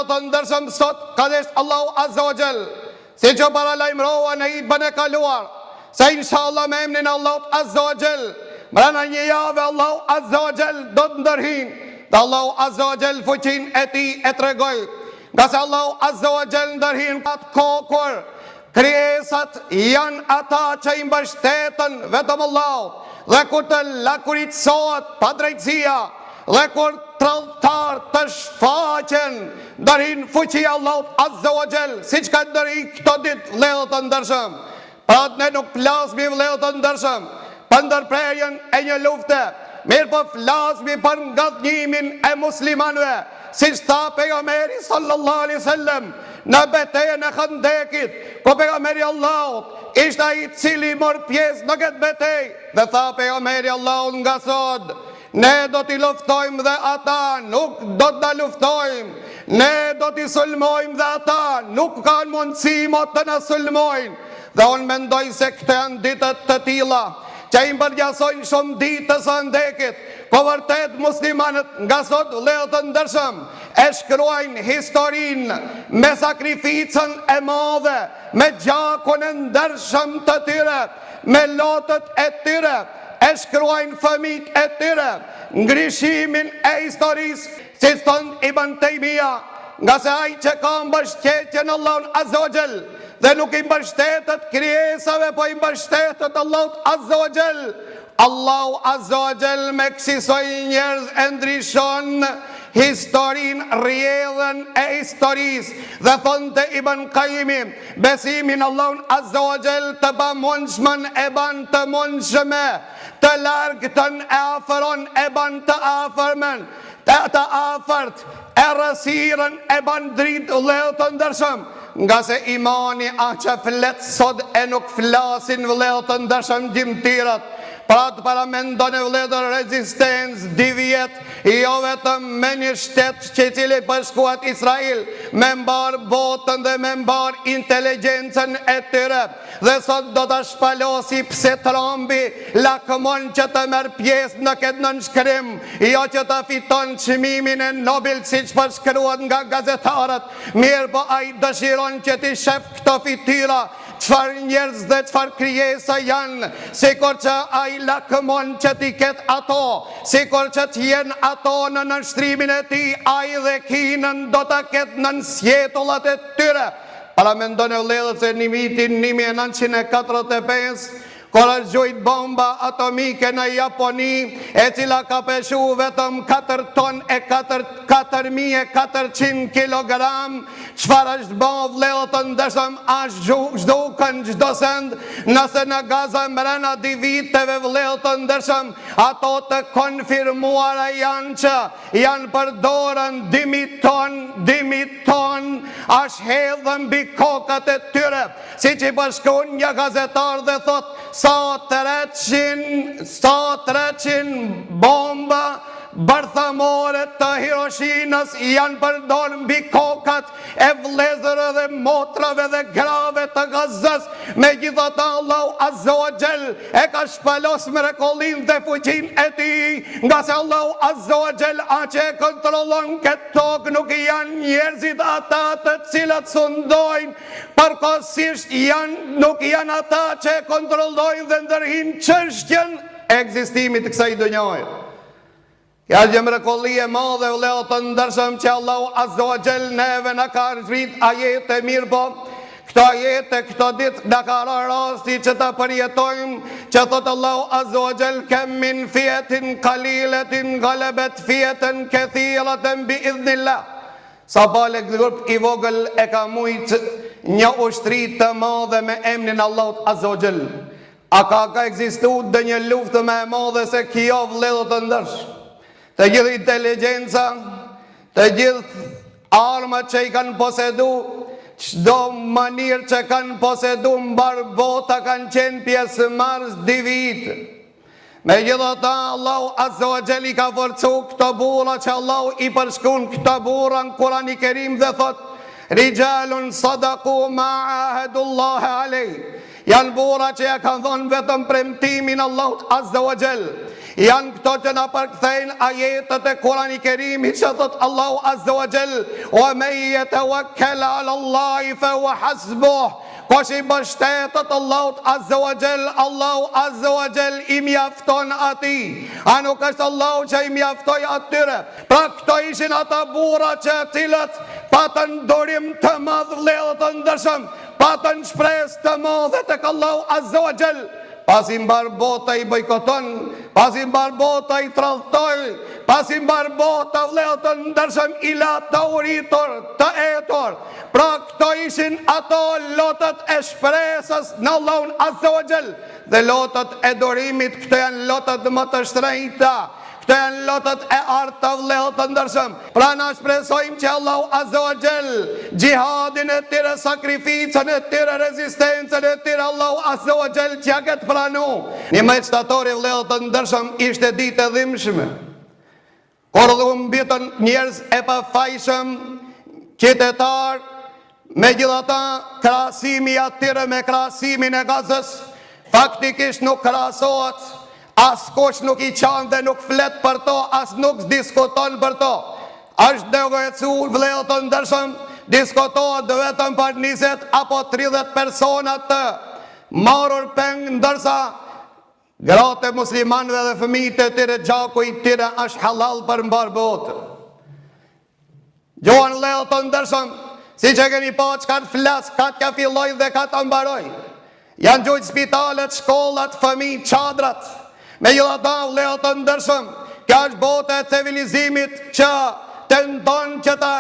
të ndërshëm sot ka desht Allahu Azza wa Jall, si që paralajmërova në hutbën e kaluar, se inshallah me emrin Allahut Azza wa Jall, mbrana një jave Allahu Azza wa Jall do të ndërhin, dhe Allahu Azza wa Jall fuqin e ti e tregoj, nga se Allahu Azza wa Jall ndërhin atë kohë krijesat janë ata që i mbështeten vetëm Allahut, dhe kur të lakuritsohet pa drejtësia, dhe kur tradhtar të shfaqen ndërhin fuqia Allahut Azza wa Jall, siç ka ndërhi këto ditë vëllezër të ndershëm. Pra ne nuk flasmi vëllezër të ndershëm për ndërprerjen e një lufte, mirë po flasmi për ngadhnimin e muslimanëve, siç tha pejgamberi sallallahu alaihi wasallam në betejën e Khandekit, ku pejgamberi Allahut ishte ai i cili mor pjesë në këtë betejë, dhe tha pejgamberi Allahut nga sot ne do t'i luftojmë dhe ata nuk do t'na luftojmë, ne do t'i sulmojmë dhe ata nuk kanë mundësi mo të na sulmojnë. Dhe unë mendoj se këto janë ditët të tilla që i mbërgjasojnë shumë ditës së Khandekit, po vërtet muslimanët nga sot vëllezër të ndershëm e shkruajnë historinë me sakrificën e madhe, me gjakun e ndershëm të tyre, me lotët e tyre, e shkruajnë fëmijët e tyre, ngrishimin e historisë, si thon Ibn Taymija, nga se ai që ka mbështetjen Allahun Azza wa Jall dhe nuk i mbështetet krijesave, po i mbështetet Allahut Azza wa Jall. Allahu Azza wa Jall me kësaj njerëz e ndryshon historinë, rrjedhën e historisë, dhe thonte Ibn Qayyimi, besimin Allahun Azza wa Jall të pamundshmën e ban të mundshme, të largëtën e afëron e ban të afërmen, të afërt e rësirën e ban dritë vëllezër të ndershëm, nga se imani që flet sot e nuk flasin vëllezër të ndershëm gjimtirat. Pra të paramendon e vëllezër rezistencë divjet, jo vetëm me një shtet që cili bashkuat Israel me mbar botën dhe me mbar inteligjencën e tyre, dhe sot do të shpalosi pse Trumpi lakmon që të merr pjesë në këtë nënshkrim, jo që të fiton çmimin e Nobel siç përshkruhet nga gazetarët, mirë po ai dëshiron që të shef këto fytyra, çfar njerëz dhe çfar krijesa janë, sikur që ai lakmon që t'i ketë ato, sikur që t'jen ato në nënshtrimin e tij, ai dhe kinën do ta ketë në sjetullat e tyre. Paramendon e vëllezër se në vitin 1945, kur është zhujt bomba atomike në Japoni, e cila ka peshu vetëm 4 ton e 4.400 kilogram, çfarë është bën vëllezër të ndershëm, është zhdukën çdo send, nëse në Gaza mbrana 2 viteve vëllezër të ndershëm, ato të konfirmuara janë që janë përdorën 2.000 ton, është hedhën mbi kokat e tyre, siç i bashkon një gazetar dhe thot sa 300 bomba bërthamore të Hiroshinës janë përdorë mbi kokat e vëllezërve dhe motrave dhe grave të Gazës. Megjithatë Allahu Azza wa Jall e ka shpalos mrekullinë dhe fuqinë e tij, nga se Allahu Azza wa Jall që e kontrollon këtë tokë nuk janë njerëzit ata të cilët sundojnë, përkohësisht nuk janë ata që e kontrollojnë dhe ndërhin çështjen e ekzistimit të kësaj dhunjaje. Ka një mrekulli e madhe vëllezër të ndershëm që Allahu Azza wa Jall neve na ka zbrit ajete mirë, po këto ajete këto ditë na ka rasti që ta përjetojmë, që thot Allahu Azza wa Jall kam min fiatin qalilatin ghalabat fiatan kathiratan bi idhnillah. Sa pale grup i vogël e ka mujt një ushtri të madhe me emrin Allahut Azza wa Jall. A ka ekzistuar dhe një luftë më e madhe se kjo vëllezër të ndershëm? Të gjithë inteligjenca, të gjithë armat që i kanë posedu, çdo manirë që kanë posedu mbar bota kanë qenë pjesëmarrës divit. Megjithatë Allahu Azza wa Jall i ka forcu këto burra që Allahu i përshkruan këto burra në Kur'anin e Kerim dhe thot Rijalun sadaqu ma ahadullah alej. Janë burra që ja kanë dhënë vetëm premtimin Allahut Azza wa Jall. Janë këto që na përkthejnë ajetet e Kurani Kerimit që thot Allahu Azza wa Jall: "Wa man yatawakkal 'ala Allahi fa huwa hasbuh." Kush i mbështetet Allahut Azza wa Jall, Allahu Azza wa Jall i mjafton atij. A nuk është Allahu që i mjaftoi atyre? Pra këto ishin ata burra që cilët patën dorim të madh, vëllezër të ndershëm, patën shpresë të madhe tek Allahu Azza wa Jall. Pasi mbar bota i bojkoton, pasi mbar bota i tradhtoi, pasi mbar bota, vëllezër të ndershëm, i la të uritur, të etur. Pra këto ishin ato lotët e shpresës në Allahun Azza wa Jall. Dhe lotët e dorimit, këto janë lotët më të shtrenjta, këto janë lotët e artë, vëllezër të ndershëm. Pra na shpresojmë që Allahu Azza wa Jall gjihadin e tyre, sakrificën e tyre, rezistencën e tyre, Allahu Azza wa Jall që ja këtë pranu. Një me shtatori, vëllezër të ndershëm, ishte ditë e dhimbshme, kur u mbitën njerëz e pafajshëm, qytetar. Megjithatë, krahasimi atyre me krahasimin e Gazës faktikisht nuk krahasohet. Askush nuk i qanë dhe nuk flet për to, as nuk diskuton për to. Është negociuar, vëllezër të ndershëm, diskutohet vetëm për 20 apo 30 persona të marrur peng, ndërsa gratë e muslimanëve dhe fëmijët e tyre, gjaku i tyre është halal për mbar botën. Gjuan, vëllezër të ndershëm, si që keni pa që të flasë, katë ka filloj dhe ka të mbaroj. Janë gjujtë spitalet, shkollat, fëmijë, çadrat. Megjithatë, vëllezër të ndershëm, kjo është bota e civilizimit që tenton që të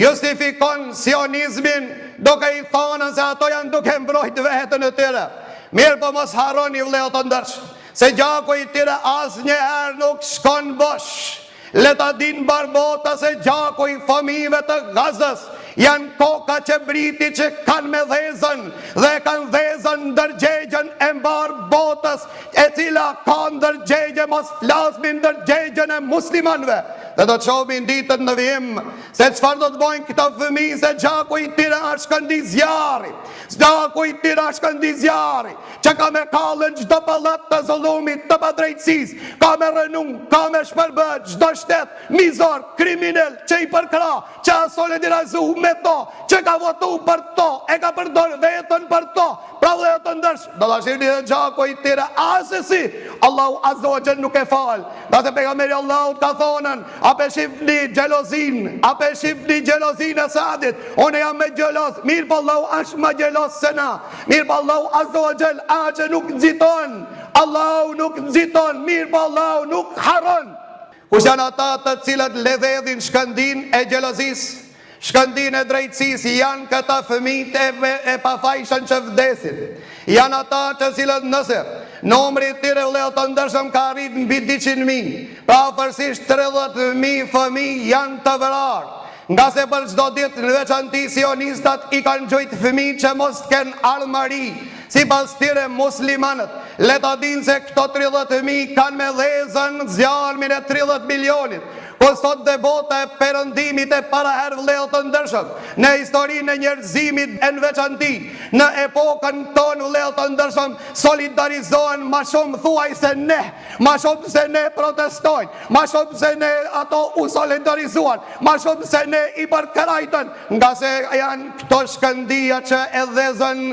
justifikon sionizmin, duke i thënë se ato janë duke mbrojtë vetën e tyre. Mirë, po mos harroni, vëllezër të ndershëm, se gjaku i tyre asnjëherë nuk shkon bosh. Le ta dinë mbar bota se gjaku i fëmijëve të Gazës janë koka që briti që kanë me dhezën, dhe kanë dhezën ndërgjegjen e mbar botës, e cila ka ndërgjegje, mos flasmi ndërgjegjen e muslimanëve. Dhe do të shohim ditën në vijim se çfarë do të bëjnë këto fëmijë, se gjaku i tyre është shkëndij zjarri. Gjaku i tyre është shkëndij zjarri, që ka me kallën çdo pallat të zullumit, të padrejtësisë, ka me rënum, ka me shpërbë çdo shtet mizor, kriminal, që i përkra, që a solidarizu me to, që ka votu për to, e ka përdor vetën për to. Pra vëllezër të ndershëm, do ta shihni dhe gjaku i tyre asesi Allahu Azza wa Jall nuk e fal. Dhe pejgamberi Allahut ka thonën: a pe shifni xhelozin, a pe shifni xhelozin e Saadit, unë jam me xheloz. Mirë po Allahu është më xheloz se na. Mirë po Allahu Azza wa Jall që nuk nxiton, Allahu nuk nxiton. Mirë po Allahu nuk harron. Kush janë ata të cilët ledhedhin shkëndin e xhelozisë, shkëndin e drejtësisë? Janë këta fëmijët e pafajshën që vdesin. Janë ata të cilët nëse numri i tyre, vëllezër të ndershëm, ka arrit mbi 200.000, pra afërsisht 30.000 fëmijë janë të vrarë. Nga se për çdo ditë, në veçanti sionistat i kanë gjujtë fëmijë që mos kenë armëri. Sipas tyre muslimanët, le ta dinë se këto 30.000 kanë me dhezën zjarmin e 30 milionit. Po sot dhe bota e perëndimit e para herë, vëllezër të ndershëm, në historinë e njerëzimit e në veçanti, në epokën tonë, vëllezër të ndershëm, solidarizohen ma shumë thuaj se ne, ma shumë se ne protestojnë, ma shumë se ne ato u solidarizuan, ma shumë se ne i përkrajtën, nga se janë këto shkëndia që e dhezën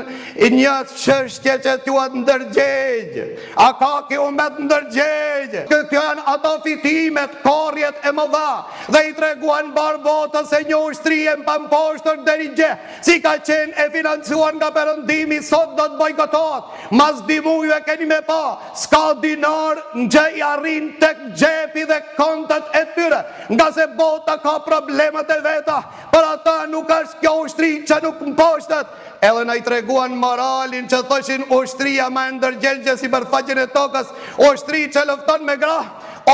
një çështje që thuat ndërgjegje. A ka kjo me ndërgjegje? Këto janë ato fitimet, korrjet e mëdha, dhe i treguan bar botës se një ushtri e pamposhtër deri gje, si ka qenë e financuar nga perëndimi, sot do të bojkotohet. Mas dimujve keni me pa, s'ka dinar që i arrin tek xhepi dhe kontat e tyre, nga se bota ka problemet e veta. Për ata nuk është kjo ushtri që nuk mposhtet. Edhe na i treguan moralin që thoshin ushtria ma ndërgjegje si përfaqen e tokës, ushtri që lufton me gra,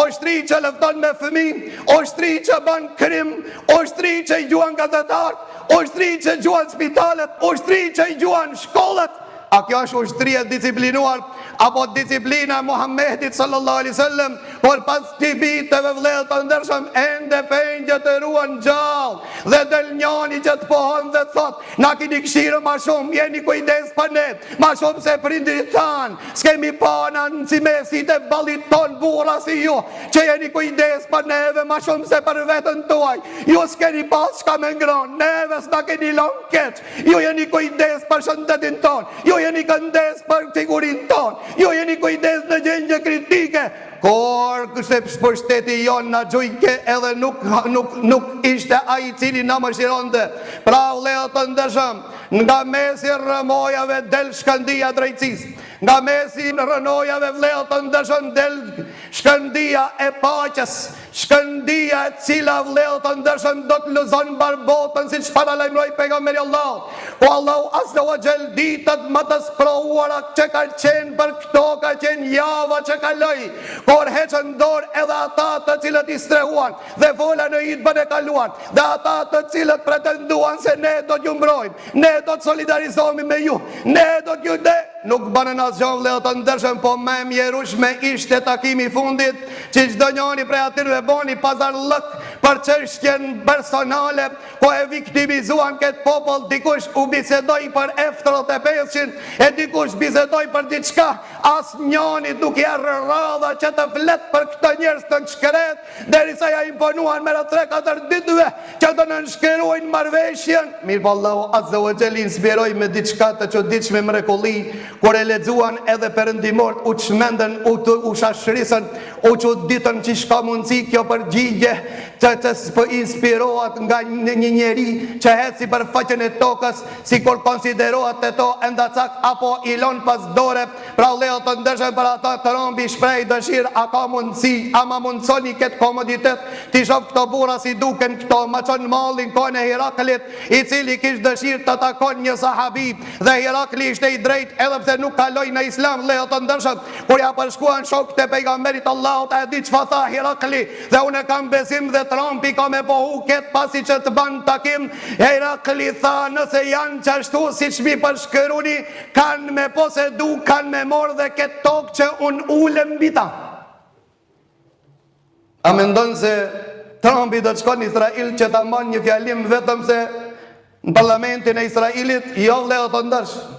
ushtri që lufton me fëmijë, ushtri që bën krim, ushtri që i gjuan gazetarët, ushtri që gjuan spitalet, ushtri që i gjuan shkollat. A kjo është ushtria disiplinuar, apo disiplina e Muhammedit sallallahu alaihi wasallam, por pas ti biteve vëllezër të ndershëm, ende pengjët e ruan gjallë, dhe del njani që të pohon dhe thot, na kini këshirë ma shumë, jeni kujdes për ne, ma shumë se prindrit tanë, s'kemi pana në cimesit e balit ton bura si ju, që jeni kujdes për neve ma shumë se për vetën tuaj, ju s'keni pas shka me ngron, neve s'na keni lon keq, ju jeni kujdes për shëndetin ton, ju jeni këndes për figurin ton, ju jeni kujdes në gjendje kritike, por kështë për shteti jonë në gjujke edhe nuk ishte ai cili në më shironde. Pra vëllezër të ndeshëm, nga mesi rënojave del shkëndia drejtësis, nga mesi rënojave vëllezër të ndeshëm del shkëndia e paqes, shkëndia e cila vëllezër të ndeshëm do të lëzon barbotën si që paralajmëroi pejgamberi Allah. Po Allahu azza wa jall ditët më të sprovuara që ka qenë për këto ka qenë java që kaloi, por heqën dorë edhe ata të cilët i strehuan dhe fola në hutbën e kaluar, dhe ata të cilët pretenduan se ne do t'ju mbrojmë, ne do të solidarizohemi me ju, ne do t'ju nuk banën asgjë vëllezër të ndershëm, po më mjerueshme ishte takimi i fundit që çdo njëri prej atyre boni pazarllëk për çështjen personale, ku e viktimizuan këtë popull, dikush u bisedoi për F-35, e dikush bisedoi për diçka, asnjëri nuk ia rradha që të flet për këtë njerëz të shkret, derisa ja imponuan me 3-4 ditëve që do në nënshkruajnë marrëveshjen. Mirë, Allahu azza wa jall inspiroi me diçka të çuditshme, mrekulli, kur e lexuan edhe perëndimort u çmendën, u shashrisën, u çuditën që shka mundësi kjo përgjigje që s'po inspirohet nga një njeri që heci për faqen e tokës, si kur konsiderohet e to endacak apo ilon pas dore. Pra vëllezër të ndershëm, për ata të rombi shprej dëshirë, a ka mundësi, a ma mundësoni këtë komoditet, ti shof këto bura si duken këto, ma qënë mallin kone Heraklit, i cili kish dëshirë të takon një sahabi, dhe Herakli ishte i drejt edhe pse nuk kaloi në islam. Vëllezër të ndershëm, kur ja përshkuan shokët e pejgamberit Allahut, a e di çfarë tha Herakli, dhe unë kam besim dhe Trumpi ka me pohu ketë pasi që të ban takim. Herakli tha, nëse janë qashtu si që mi përshkëruni, kanë me posedu, kanë me morë dhe këtë tokë që unë ulem bita. A me ndonë se Trumpi do të shkon në Israel që ta man një fjalim vetëm se në parlamentin e Israelit, jo vëllezër të ndershëm.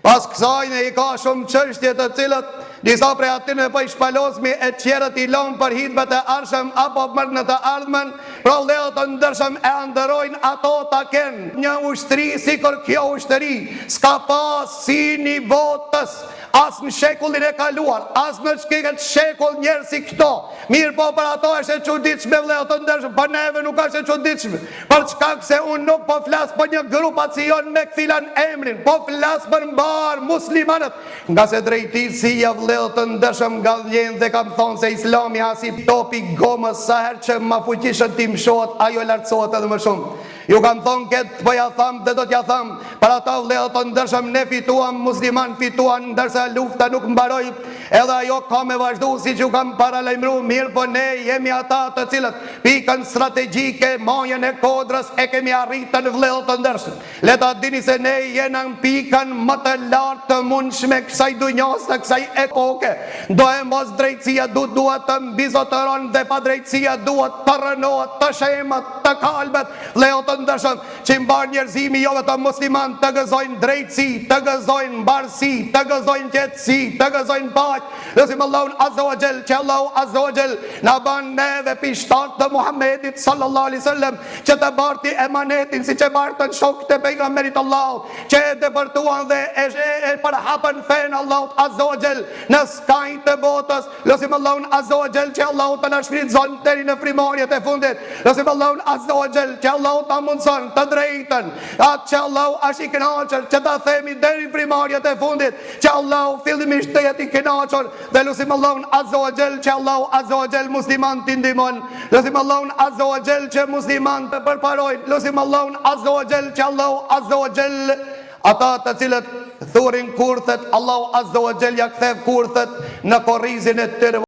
Pas kësajnë i ka shumë çështje të cilët disa prej atyre po i shpalosmi e tjerët i lënë për hutbet e ardhshëm apo për në të ardhmen. Pra vëllezër të ndershëm, e ndërojnë ato ta kenë një ushtri sikur kjo ushtri s'ka pas si një botës, as në shekullin e kaluar, as në këtë shekull njerëz si këto. Mirë, po për ato është e çuditshme vëllezër të ndershëm, për neve nuk është e çuditshme. Për çka se unë nuk po flas për një grupacion me filan emrin, po flas për mbar muslimanët, nga se drejtësia vëllezër të ndershëm nga vjen dhe kam thonë se Islami asi topi gomës, sa herë që ma fuqishën ti mshohet, ajo lartësohet edhe më shumë. Ju kam thonë këtë, po ja thamë dhe do t'ja thamë, për ata vëllezër të ndershëm, ne fituam, musliman fituan, ndërsa lufta nuk mbaroi, edhe ajo ka me vazhdu si që kam paralajmëru. Mirë, po ne jemi ata të cilët pikën strategjike, majën e Kodrës e kemi arritën vëllezër të ndershëm. Le ta dini se ne jena në pikën më të lartë të mundshme kësaj dunjos, të kësaj epoke. Do e mos drejtësia duhet të mbizotëron dhe pa drejtësia duhet të rënohet, të shemët, të kalbet. Vëllezër të ndershëm, që mbar njerëzimi jo vetëm musliman të gëzojnë drejtësi, të gëzojnë mbarësi, të gëzojnë qetësi, të gëzojnë paqë. Lutim Allahun azza wa jall, që Allahu azza wa jall na ban neve pishtat të Muhammedit sallallahu alaihi wasallam, që të barti emanetin si që bartën shokët e pejgamberit Allahut, që e depërtuan dhe e përhapën fen Allahut azza wa jall në skajin të botës. Lutim Allahun azza wa jall që Allahu të na shfrytëzon deri në frymëorjet e fundit. Lutim Allahun azza wa jall që Allahu ta mundson të drejtën, atë që Allahu është i kënaqur që ta themi deri në frymëorjet e fundit, që Allahu fillimisht të jetë i kënaqur, dhe lutim Allahun azza wa jall që Allahu azza wa jall musliman të ndihmon. Lutim Allahun azza wa jall që musliman të përparojnë. Lutim Allahun azza wa jall që Allahu azza wa jall ata të cilët thurin kurthet, Allahu azza wa jall ja kthej kurthet në korrizin e tyre.